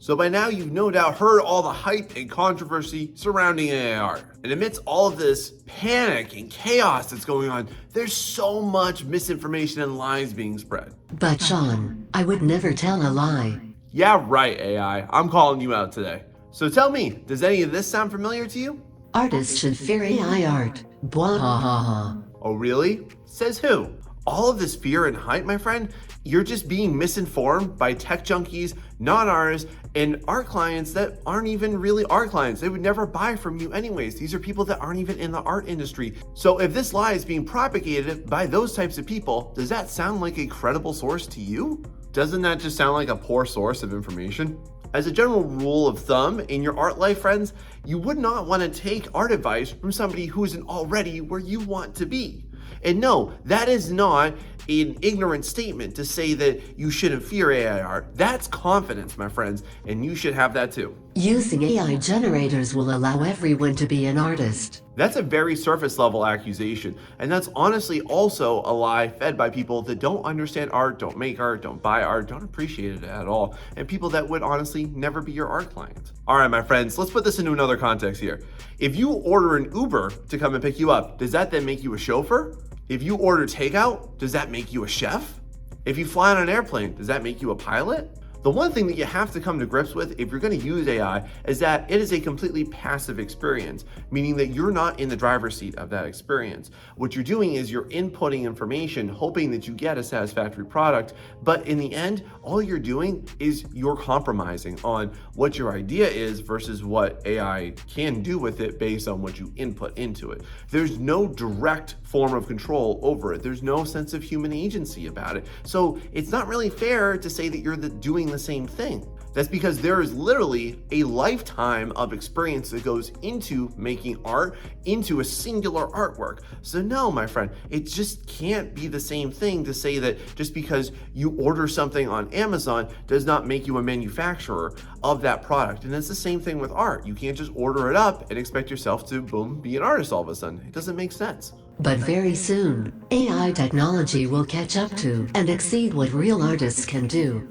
So by now you've no doubt heard all the hype and controversy surrounding AI art. And amidst all of this panic and chaos that's going on, there's so much misinformation and lies being spread. But Sean, I would never tell a lie. Yeah, right, AI. I'm calling you out today. So tell me, does any of this sound familiar to you? Artists should fear AI art. Bwahaha. Oh, really? Says who? All of this fear and hype, my friend, you're just being misinformed by tech junkies, non-artists, and art clients that aren't even really art clients. They would never buy from you anyways. These are people that aren't even in the art industry. So if this lie is being propagated by those types of people, does that sound like a credible source to you? Doesn't that just sound like a poor source of information? As a general rule of thumb in your art life, friends, you would not want to take art advice from somebody who isn't already where you want to be. And no, that is not an ignorant statement to say that you shouldn't fear AI art. That's confidence, my friends, and you should have that too. Using AI generators will allow everyone to be an artist. That's a very surface level accusation, and that's honestly also a lie fed by people that don't understand art, don't make art, don't buy art, don't appreciate it at all, and people that would honestly never be your art client. All right, my friends, let's put this into another context here. If you order an Uber to come and pick you up, does that then make you a chauffeur? If you order takeout, does that make you a chef? If you fly on an airplane, does that make you a pilot? The one thing that you have to come to grips with if you're going to use AI is that it is a completely passive experience, meaning that you're not in the driver's seat of that experience. What you're doing is you're inputting information, hoping that you get a satisfactory product, but in the end, all you're doing is you're compromising on what your idea is versus what AI can do with it based on what you input into it. There's no direct form of control over it. There's no sense of human agency about it. So it's not really fair to say that you're doing the same thing. That's because there is literally a lifetime of experience that goes into making art into a singular artwork. So no, my friend, it just can't be the same thing to say that just because you order something on Amazon does not make you a manufacturer of that product. And it's the same thing with art. You can't just order it up and expect yourself to, boom, be an artist all of a sudden. It doesn't make sense. But very soon, AI technology will catch up to and exceed what real artists can do.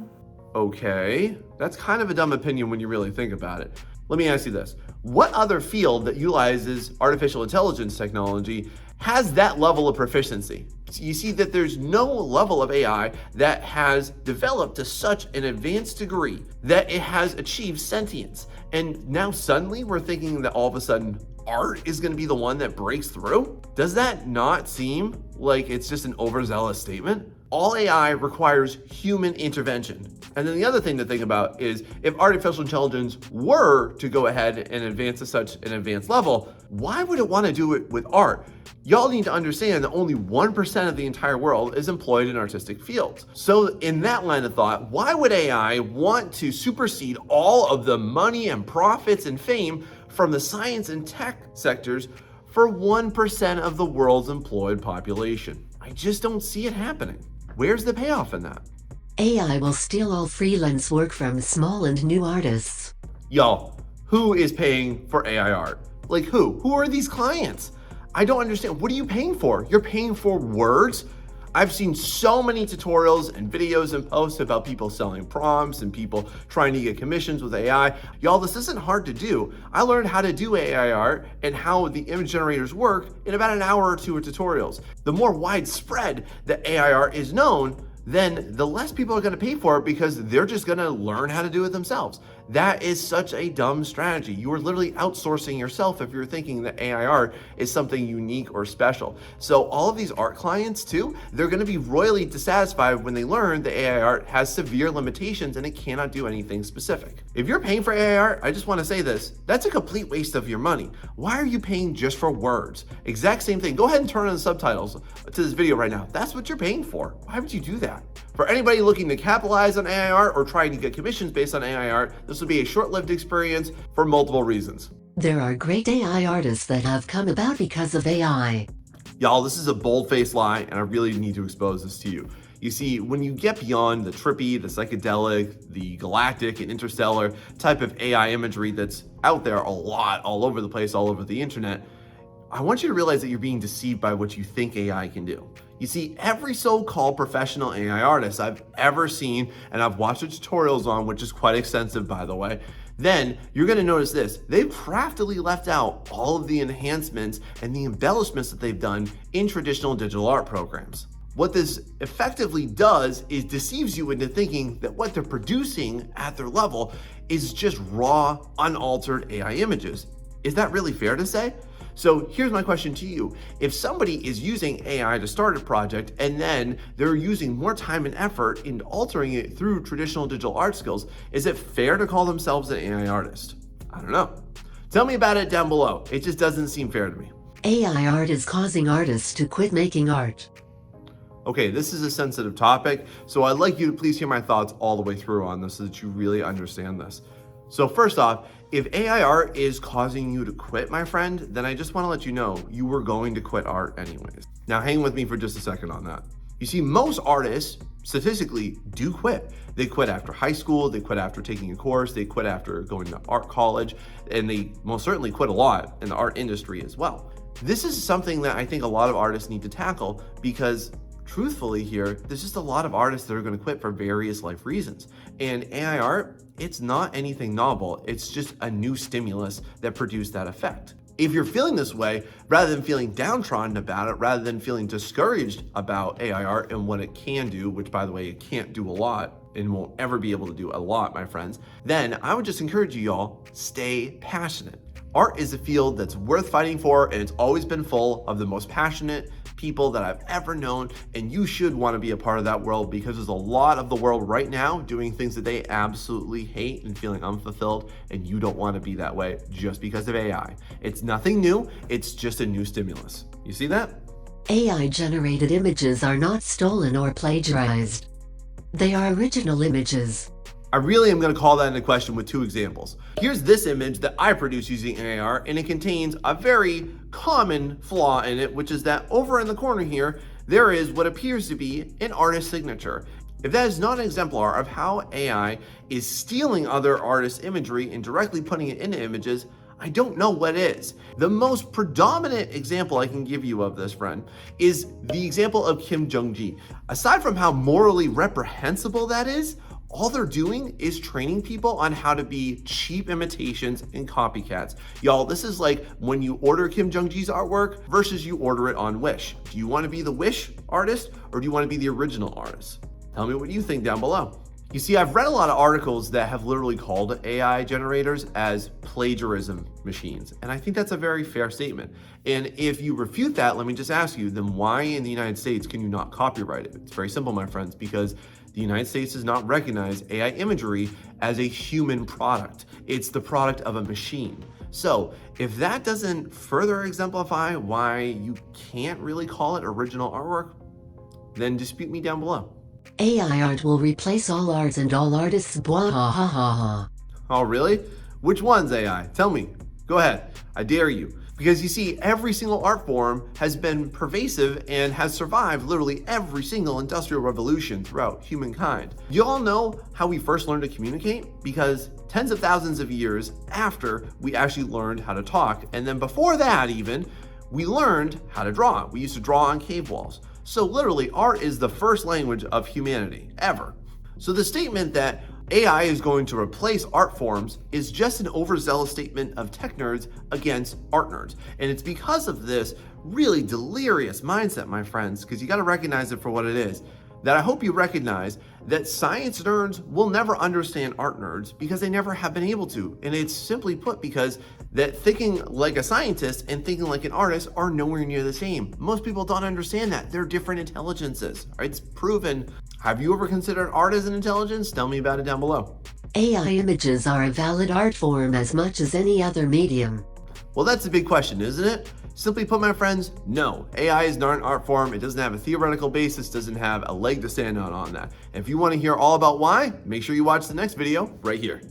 Okay, that's kind of a dumb opinion when you really think about it. Let me ask you this. What other field that utilizes artificial intelligence technology has that level of proficiency? You see that there's no level of AI that has developed to such an advanced degree that it has achieved sentience. And now suddenly we're thinking that all of a sudden art is going to be the one that breaks through? Does that not seem like it's just an overzealous statement? All AI requires human intervention. And then the other thing to think about is if artificial intelligence were to go ahead and advance to such an advanced level, why would it want to do it with art? Y'all need to understand that only 1% of the entire world is employed in artistic fields. So in that line of thought, why would AI want to supersede all of the money and profits and fame from the science and tech sectors for 1% of the world's employed population? I just don't see it happening. Where's the payoff in that? AI will steal all freelance work from small and new artists. Y'all, who is paying for AI art? Like who? Who are these clients? I don't understand. What are you paying for? You're paying for words? I've seen so many tutorials and videos and posts about people selling prompts and people trying to get commissions with AI. Y'all, this isn't hard to do. I learned how to do AI art and how the image generators work in about an hour or two of tutorials. The more widespread that AI art is known, then the less people are going to pay for it because they're just going to learn how to do it themselves. That is such a dumb strategy. You are literally outsourcing yourself if you're thinking that AI art is something unique or special. So all of these art clients too, they're going to be royally dissatisfied when they learn that AI art has severe limitations and it cannot do anything specific. If you're paying for AI art, I just want to say this, that's a complete waste of your money. Why are you paying just for words? Exact same thing. Go ahead and turn on the subtitles to this video right now. That's what you're paying for. Why would you do that? For anybody looking to capitalize on AI art or trying to get commissions based on AI art, this will be a short-lived experience for multiple reasons. There are great AI artists that have come about because of AI. Y'all, this is a bold-faced lie, and I really need to expose this to you. You see, when you get beyond the trippy, the psychedelic, the galactic, and interstellar type of AI imagery that's out there a lot, all over the place, all over the internet, I want you to realize that you're being deceived by what you think AI can do. You see, every so-called professional AI artist I've ever seen, and I've watched the tutorials on, which is quite extensive by the way, then you're gonna notice this. They've craftily left out all of the enhancements and the embellishments that they've done in traditional digital art programs. What this effectively does is deceives you into thinking that what they're producing at their level is just raw, unaltered AI images. Is that really fair to say? So here's my question to you. If somebody is using AI to start a project and then they're using more time and effort in altering it through traditional digital art skills, is it fair to call themselves an AI artist? I don't know. Tell me about it down below. It just doesn't seem fair to me. AI art is causing artists to quit making art. Okay, this is a sensitive topic, so I'd like you to please hear my thoughts all the way through on this so that you really understand this. So first off, if AI art is causing you to quit, my friend, then I just want to let you know you were going to quit art anyways. Now hang with me for just a second on that. You see, most artists statistically do quit. They quit after high school, they quit after taking a course, they quit after going to art college, and they most certainly quit a lot in the art industry as well. This is something that I think a lot of artists need to tackle because truthfully here, there's just a lot of artists that are going to quit for various life reasons. And AI art, it's not anything novel. It's just a new stimulus that produced that effect. If you're feeling this way, rather than feeling downtrodden about it, rather than feeling discouraged about AI art and what it can do, which by the way, it can't do a lot and won't ever be able to do a lot, my friends, then I would just encourage you y'all, stay passionate. Art is a field that's worth fighting for, and it's always been full of the most passionate people that I've ever known, and you should want to be a part of that world because there's a lot of the world right now doing things that they absolutely hate and feeling unfulfilled, and you don't want to be that way just because of AI. It's nothing new, it's just a new stimulus. You see that? AI-generated images are not stolen or plagiarized. They are original images. I really am going to call that into question with two examples. Here's this image that I produced using AI, and it contains a very common flaw in it, which is that over in the corner here, there is what appears to be an artist's signature. If that is not an exemplar of how AI is stealing other artists' imagery and directly putting it into images, I don't know what is. The most predominant example I can give you of this, friend, is the example of Kim Jong-gi. Aside from how morally reprehensible that is, all they're doing is training people on how to be cheap imitations and copycats. Y'all, this is like when you order Kim Jong-gi's artwork versus you order it on Wish. Do you want to be the Wish artist or do you want to be the original artist? Tell me what you think down below. You see, I've read a lot of articles that have literally called AI generators as plagiarism machines, and I think that's a very fair statement. And if you refute that, let me just ask you, then why in the United States can you not copyright it? It's very simple, my friends, because the United States does not recognize AI imagery as a human product. It's the product of a machine. So if that doesn't further exemplify why you can't really call it original artwork, then dispute me down below. AI art will replace all arts and all artists. Blah ha ha ha ha. Oh, really? Which one's AI? Tell me. Go ahead. I dare you. Because you see, every single art form has been pervasive and has survived literally every single industrial revolution throughout humankind. You all know how we first learned to communicate? Because tens of thousands of years after we actually learned how to talk, and then before that even, we learned how to draw. We used to draw on cave walls. So literally, art is the first language of humanity, ever. So the statement that AI is going to replace art forms is just an overzealous statement of tech nerds against art nerds. And it's because of this really delirious mindset, my friends, because you got to recognize it for what it is, that I hope you recognize that science nerds will never understand art nerds because they never have been able to. And it's simply put because that thinking like a scientist and thinking like an artist are nowhere near the same. Most people don't understand that. They're different intelligences. It's proven. Have you ever considered art as an intelligence? Tell me about it down below. AI images are a valid art form as much as any other medium. Well, that's a big question, isn't it? Simply put, my friends, no. AI is not an art form. It doesn't have a theoretical basis, doesn't have a leg to stand on that. And if you want to hear all about why, make sure you watch the next video right here.